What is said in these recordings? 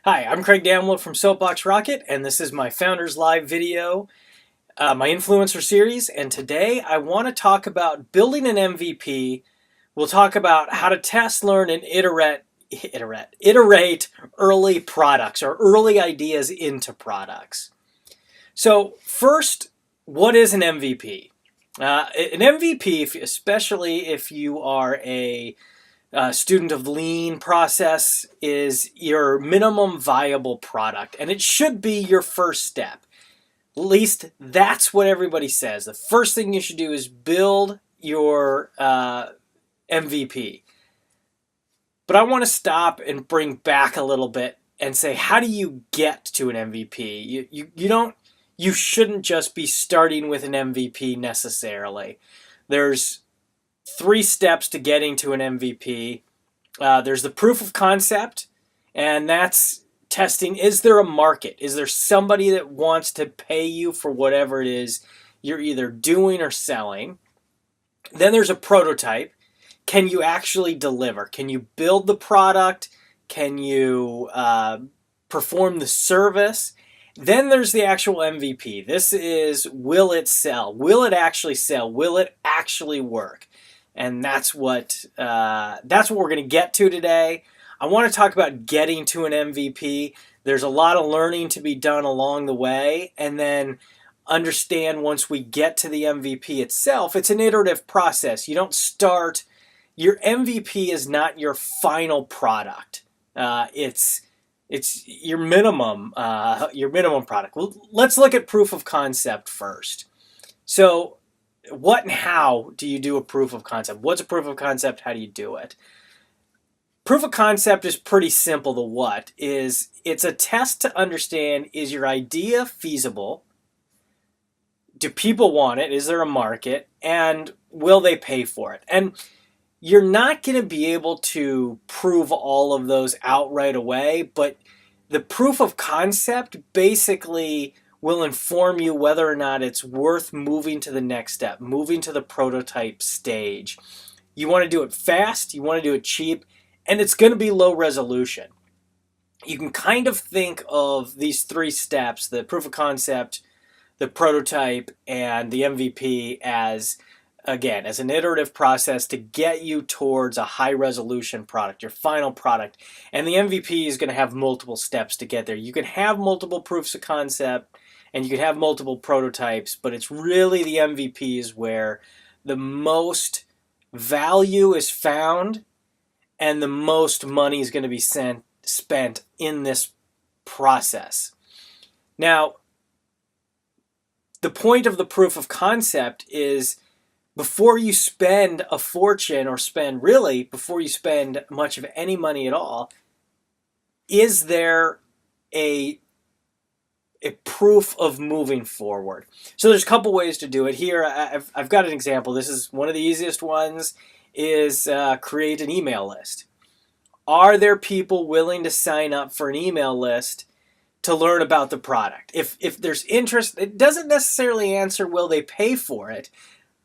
Hi, I'm Craig Damlow from Soapbox Rocket, and this is my Founders Live video, my influencer series. And today I want to talk about building an MVP. We'll talk about how to test, learn, and iterate early products or early ideas into products. So first, what is an MVP? An MVP, especially if you are a student of lean process, is your minimum viable product, and it should be your first step. At least that's what everybody says. The first thing you should do is build your MVP. But I want to stop and bring back a little bit and say, how do you get to an MVP? You shouldn't just be starting with an MVP necessarily. There's three steps to getting to an MVP. There's the proof of concept, and that's testing. Is there a market? Is there somebody that wants to pay you for whatever it is you're either doing or selling? Then there's a prototype. Can you actually deliver? Can you build the product? Can you perform the service? Then there's the actual MVP. This is, will it sell? Will it actually sell? Will it actually work? And that's what we're going to get to today. I want to talk about getting to an MVP. There's a lot of learning to be done along the way, and then understand once we get to the MVP itself, it's an iterative process. You don't start. Your MVP is not your final product. It's your minimum product. Well, let's look at proof of concept first. So, what and how do you do a proof of concept? What's a proof of concept? How do you do it? Proof of concept is pretty simple. It's a test to understand, is your idea feasible? Do people want it? Is there a market? And will they pay for it? And you're not going to be able to prove all of those out right away, but the proof of concept basically will inform you whether or not it's worth moving to the next step, moving to the prototype stage. You want to do it fast, you want to do it cheap, and it's going to be low resolution. You can kind of think of these three steps, the proof of concept, the prototype, and the MVP as an iterative process to get you towards a high resolution product, your final product. And the MVP is going to have multiple steps to get there. You can have multiple proofs of concept and you can have multiple prototypes, but it's really the MVPs where the most value is found and the most money is going to be spent in this process. Now, the point of the proof of concept is before you spend a fortune before you spend much of any money at all, is there a proof of moving forward? So there's a couple ways to do it. Here, I've got an example. This is one of the easiest ones, is create an email list. Are there people willing to sign up for an email list to learn about the product? If there's interest, it doesn't necessarily answer will they pay for it,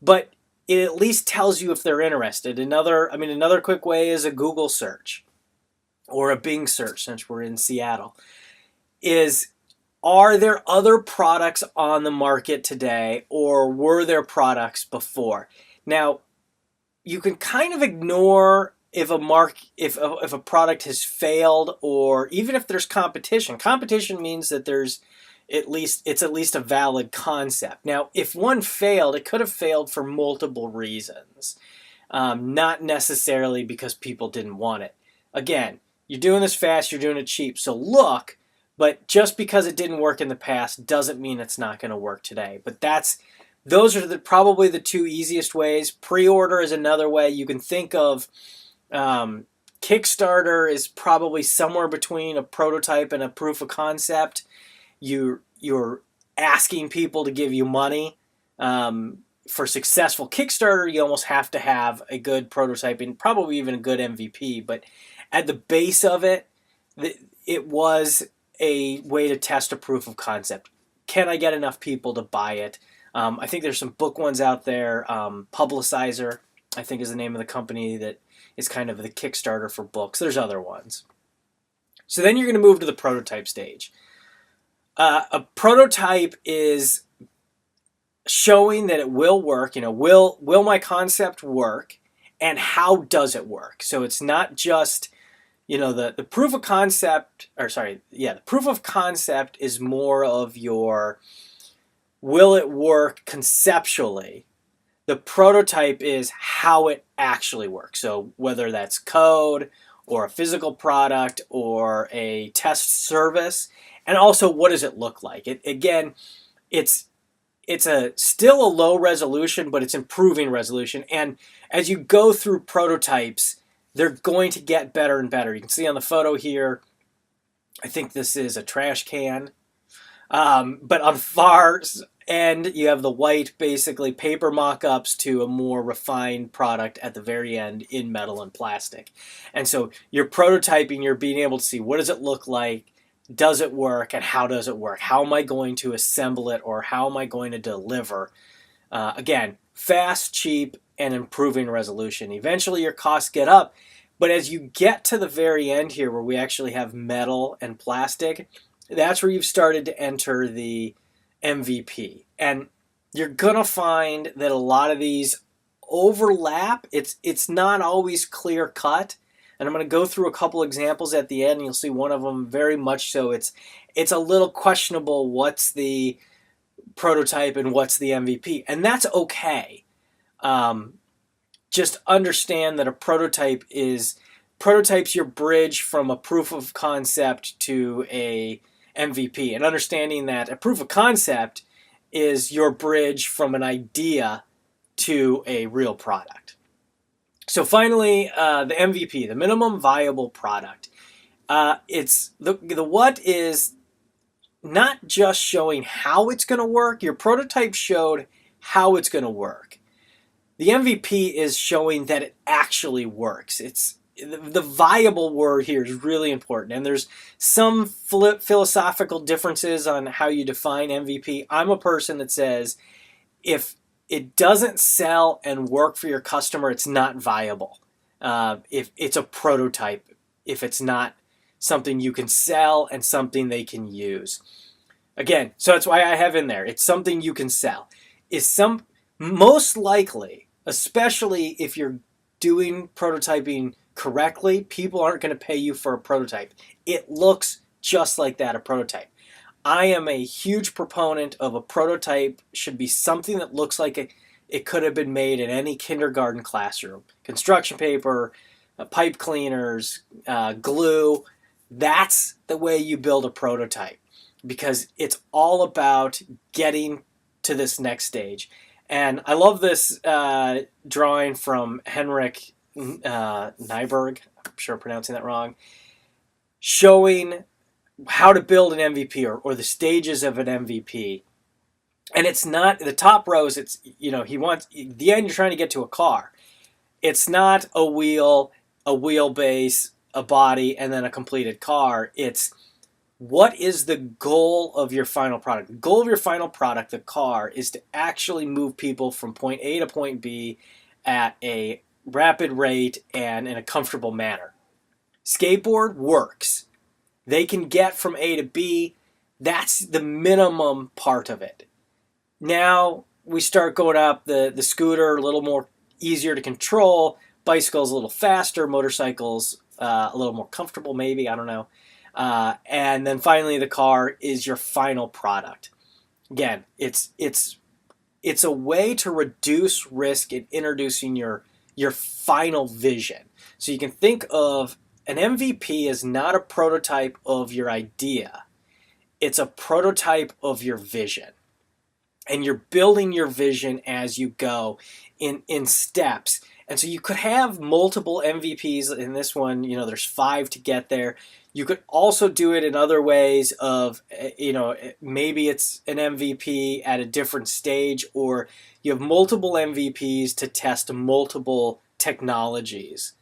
but it at least tells you if they're interested. Another quick way is a Google search or a Bing search, since we're in Seattle. Are there other products on the market today, or were there products before? Now, you can kind of ignore if a product has failed, or even if there's competition. Competition means that it's at least a valid concept. Now, if one failed, it could have failed for multiple reasons, not necessarily because people didn't want it. Again, you're doing this fast, you're doing it cheap, so look. But just because it didn't work in the past doesn't mean it's not going to work today. But those are probably the two easiest ways. Pre-order is another way. You can think of Kickstarter is probably somewhere between a prototype and a proof of concept. You're asking people to give you money. For successful Kickstarter, you almost have to have a good prototype and probably even a good MVP. But at the base of it, it was a way to test a proof of concept. Can I get enough people to buy it? I think there's some book ones out there. Publicizer, I think, is the name of the company that is kind of the Kickstarter for books. There's other ones. So then you're going to move to the prototype stage. A prototype is showing that it will work. Will my concept work, and how does it work? So it's not just the proof of concept, the proof of concept is more of your will it work conceptually. The prototype is how it actually works. So whether that's code or a physical product or a test service, and also what does it look like? It's still a low resolution, but it's improving resolution. And as you go through prototypes, they're going to get better and better. You can see on the photo here, I think this is a trash can. But on far end, you have the white, basically paper mock-ups to a more refined product at the very end in metal and plastic. And so you're prototyping, you're being able to see what does it look like, does it work, and how does it work? How am I going to assemble it, or how am I going to deliver? Again, fast, cheap, and improving resolution. Eventually your costs get up, but as you get to the very end here where we actually have metal and plastic, that's where you've started to enter the MVP. And you're going to find that a lot of these overlap. It's not always clear cut. And I'm going to go through a couple examples at the end, and you'll see one of them very much so. It's a little questionable what's the prototype and what's the MVP. And that's okay. Just understand that a prototype's your bridge from a proof of concept to a MVP, and understanding that a proof of concept is your bridge from an idea to a real product. So finally, the MVP, the minimum viable product. It's the what is not just showing how it's going to work. Your prototype showed how it's going to work. The MVP is showing that it actually works. It's the viable word here is really important, and there's some philosophical differences on how you define MVP. I'm a person that says if it doesn't sell and work for your customer, it's not viable. If it's a prototype, if it's not something you can sell and something they can use. Again, so that's why I have in there, it's something you can sell. Most likely, especially if you're doing prototyping correctly, people aren't going to pay you for a prototype. It looks just like that, a prototype. I am a huge proponent of a prototype should be something that looks like it could have been made in any kindergarten classroom. Construction paper, pipe cleaners, glue. That's the way you build a prototype, because it's all about getting to this next stage. And I love this drawing from Henrik Nyberg, I'm sure I'm pronouncing that wrong, showing how to build an MVP or the stages of an MVP. And it's not, the top rows, it's, he wants, the end you're trying to get to a car. It's not a wheel, a wheelbase, a body, and then a completed car. It's what is the goal of your final product? The goal of your final product, the car, is to actually move people from point A to point B at a rapid rate and in a comfortable manner. Skateboard works. They can get from A to B. That's the minimum part of it. Now we start going up the scooter, a little more easier to control. Bicycles a little faster. Motorcycles a little more comfortable, maybe. I don't know. And then finally, the car is your final product. Again, it's a way to reduce risk in introducing your final vision. So you can think of an MVP as not a prototype of your idea. It's a prototype of your vision. And you're building your vision as you go in steps. And so you could have multiple MVPs in this one. There's 5 to get there. You could also do it in other ways of, maybe it's an MVP at a different stage, or you have multiple MVPs to test multiple technologies.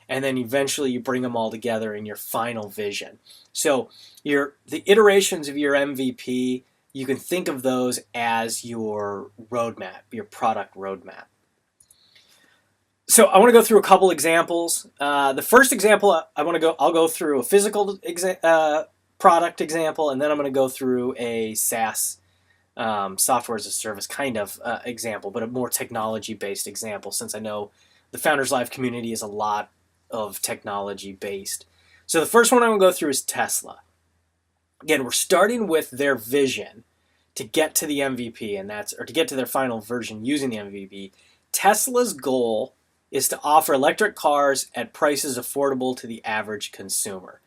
And then eventually you bring them all together in your final vision. So the iterations of your MVP, you can think of those as your roadmap, your product roadmap. So I want to go through a couple examples. The first example I'll go through a physical product example, and then I'm going to go through a SaaS software as a service kind of example, but a more technology based example, since I know the Founders Live community is a lot of technology based. So the first one I'm going to go through is Tesla. Again, we're starting with their vision to get to the MVP, or to get to their final version using the MVP. Tesla's goal is to offer electric cars at prices affordable to the average consumer.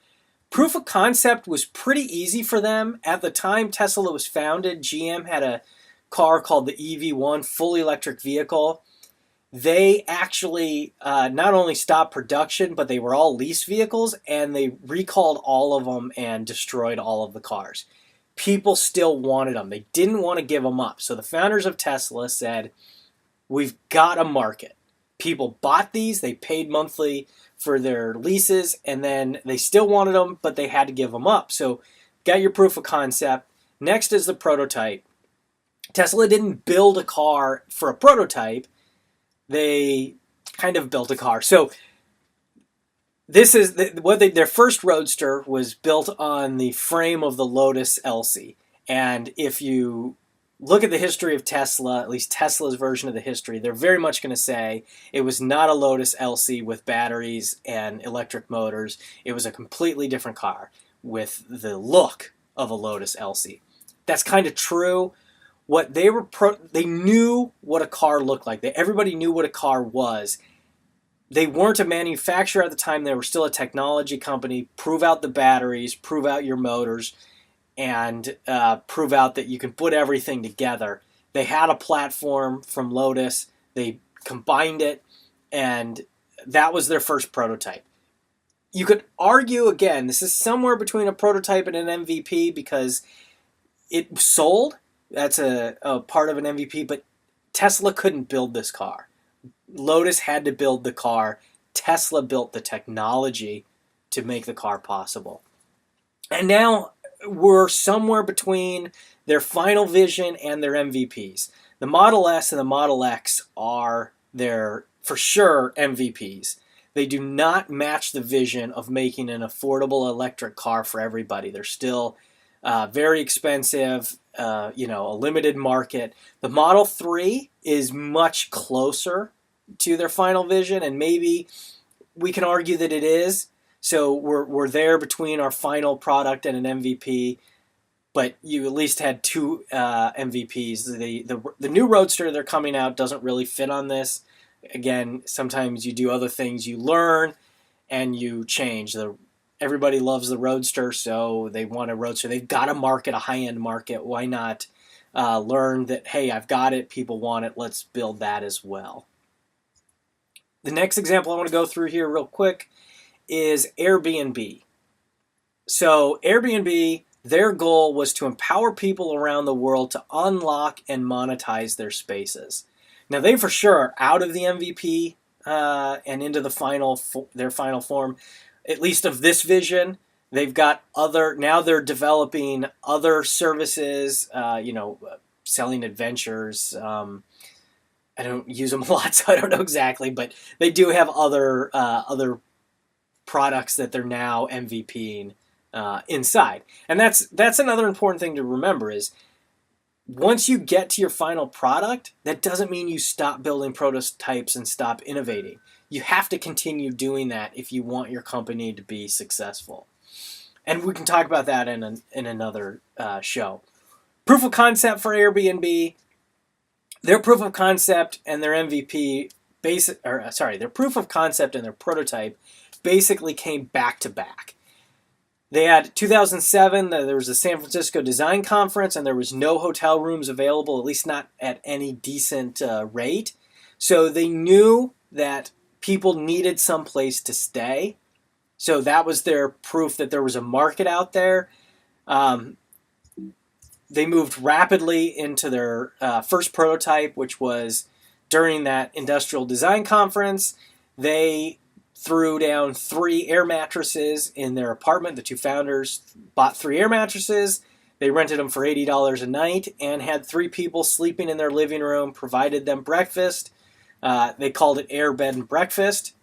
Proof of concept was pretty easy for them. At the time Tesla was founded, GM had a car called the EV1, fully electric vehicle. They actually not only stopped production, but they were all lease vehicles, and they recalled all of them and destroyed all of the cars. People still wanted them. They didn't want to give them up. So the founders of Tesla said, we've got a market. People bought these, they paid monthly for their leases, and then they still wanted them, but they had to give them up. So got your proof of concept. Next is the prototype. Tesla didn't build a car for a prototype. They kind of built a car. So this is their first Roadster was built on the frame of the Lotus Elise. And if you look at the history of Tesla, at least Tesla's version of the history, they're very much going to say it was not a Lotus Elise with batteries and electric motors. It was a completely different car with the look of a Lotus Elise. That's kind of true. What they knew what a car looked like. Everybody knew what a car was. They weren't a manufacturer at the time. They were still a technology company. Prove out the batteries, prove out your motors, and prove out that you can put everything together. They had a platform from Lotus. They combined it, and that was their first prototype. You could argue, again, this is somewhere between a prototype and an MVP because it sold. That's a part of an MVP, but Tesla couldn't build this car. Lotus had to build the car. Tesla built the technology to make the car possible. And now we're somewhere between their final vision and their MVPs. The Model S and the Model X are their, for sure, MVPs. They do not match the vision of making an affordable electric car for everybody. They're still very expensive, a limited market. The Model 3 is much closer to their final vision, and maybe we can argue that it is. So we're there between our final product and an MVP, but you at least had two MVPs. The new Roadster they're coming out doesn't really fit on this. Again, sometimes you do other things, you learn and you change. Everybody loves the Roadster, so they want a Roadster. They've got to market a high-end market. Why not learn that, hey, I've got it, people want it, let's build that as well. The next example I want to go through here real quick is Airbnb. So Airbnb, their goal was to empower people around the world to unlock and monetize their spaces. Now they for sure are out of the MVP and into their final form, at least of this vision. They've got now they're developing other services, selling adventures. I don't use them a lot, so I don't know exactly, but they do have other products that they're now MVPing inside. And that's another important thing to remember is once you get to your final product, that doesn't mean you stop building prototypes and stop innovating. You have to continue doing that if you want your company to be successful. And we can talk about that in another show. Proof of concept for Airbnb. Their proof of concept and their MVP, their proof of concept and their prototype basically came back to back. They had 2007, there was a San Francisco Design Conference, and there was no hotel rooms available, at least not at any decent rate. So they knew that people needed some place to stay. So that was their proof that there was a market out there. They moved rapidly into their first prototype, which was during that Industrial Design Conference. They threw down 3 air mattresses in their apartment. The two founders bought 3 air mattresses. They rented them for $80 a night and had 3 people sleeping in their living room, provided them breakfast. They called it Air Bed and Breakfast.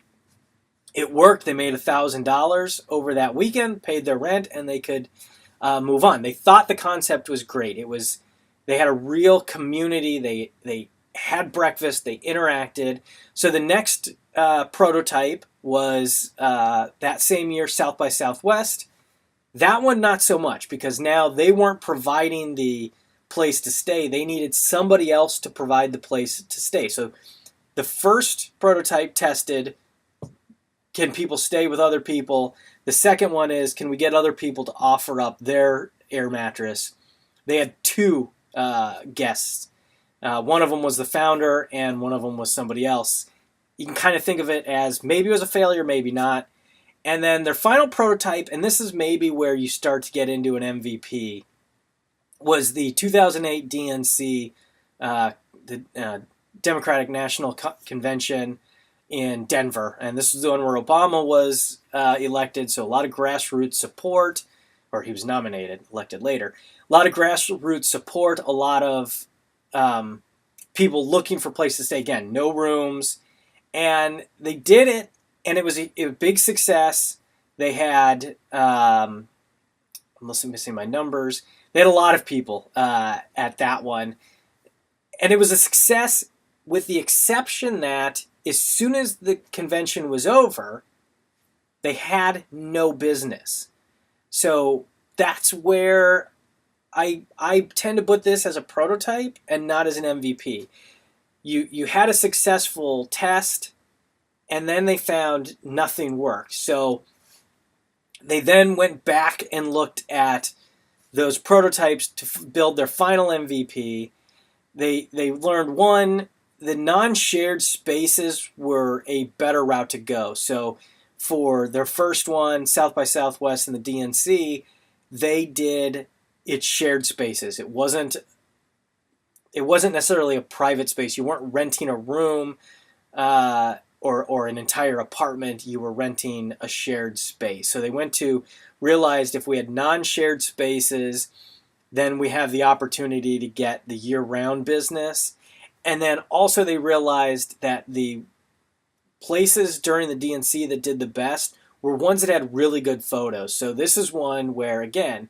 It worked. They made $1,000 over that weekend, paid their rent, and they could move on. They thought the concept was great. They had a real community. They had breakfast. They interacted. So the next prototype was that same year, South by Southwest. That one not so much, because now they weren't providing the place to stay. They needed somebody else to provide the place to stay. So the first prototype tested, can people stay with other people? The second one is, can we get other people to offer up their air mattress? They had two guests. One of them was the founder, and one of them was somebody else. You can kind of think of it as maybe it was a failure, maybe not. And then their final prototype, and this is maybe where you start to get into an MVP, was the 2008 DNC, the Democratic National Convention in Denver. And this was the one where Obama was elected, so a lot of grassroots support, or he was nominated, elected later. A lot of grassroots support, a lot of people looking for places to stay. Again, no rooms. And they did it, and it was a big success. They had, I'm missing my numbers, they had a lot of people at that one. And it was a success, with the exception that as soon as the convention was over, they had no business. So that's where I tend to put this as a prototype and not as an MVP. You had a successful test, and then they found nothing worked. So they then went back and looked at those prototypes to build their final MVP. They learned, one, the non-shared spaces were a better route to go. So for their first one, South by Southwest and the DNC, they did its shared spaces. It wasn't necessarily a private space. You weren't renting a room or an entire apartment. You were renting a shared space. So they realized if we had non-shared spaces, then we have the opportunity to get the year-round business. And then also they realized that the places during the DNC that did the best were ones that had really good photos. So this is one where, again,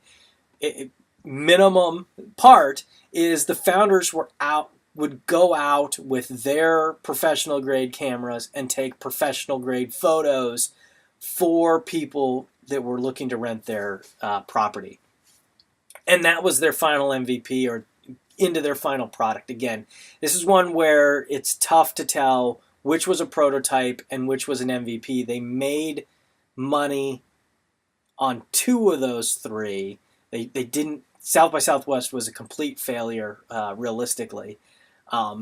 minimum part is the founders would go out with their professional grade cameras and take professional grade photos for people that were looking to rent their property. And that was their final MVP, or into their final product. Again, this is one where it's tough to tell which was a prototype and which was an MVP. They made money on two of those three. They didn't. South by Southwest was a complete failure, realistically.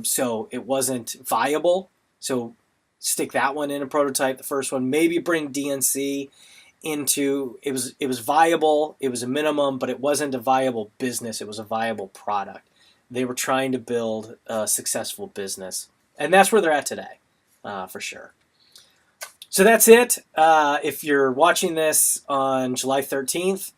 So it wasn't viable. So stick that one in a prototype, the first one. Maybe bring DNC into, it was viable, it was a minimum, but it wasn't a viable business, it was a viable product. They were trying to build a successful business. And that's where they're at today, for sure. So that's it. If you're watching this on July 13th,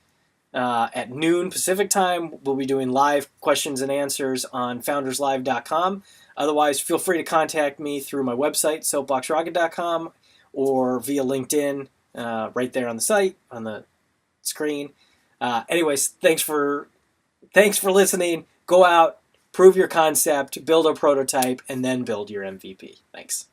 at noon Pacific time, we'll be doing live questions and answers on founderslive.com. Otherwise, feel free to contact me through my website, soapboxrocket.com, or via LinkedIn, right there on the site, on the screen. Anyways, thanks for listening. Go out, prove your concept, build a prototype, and then build your MVP. Thanks.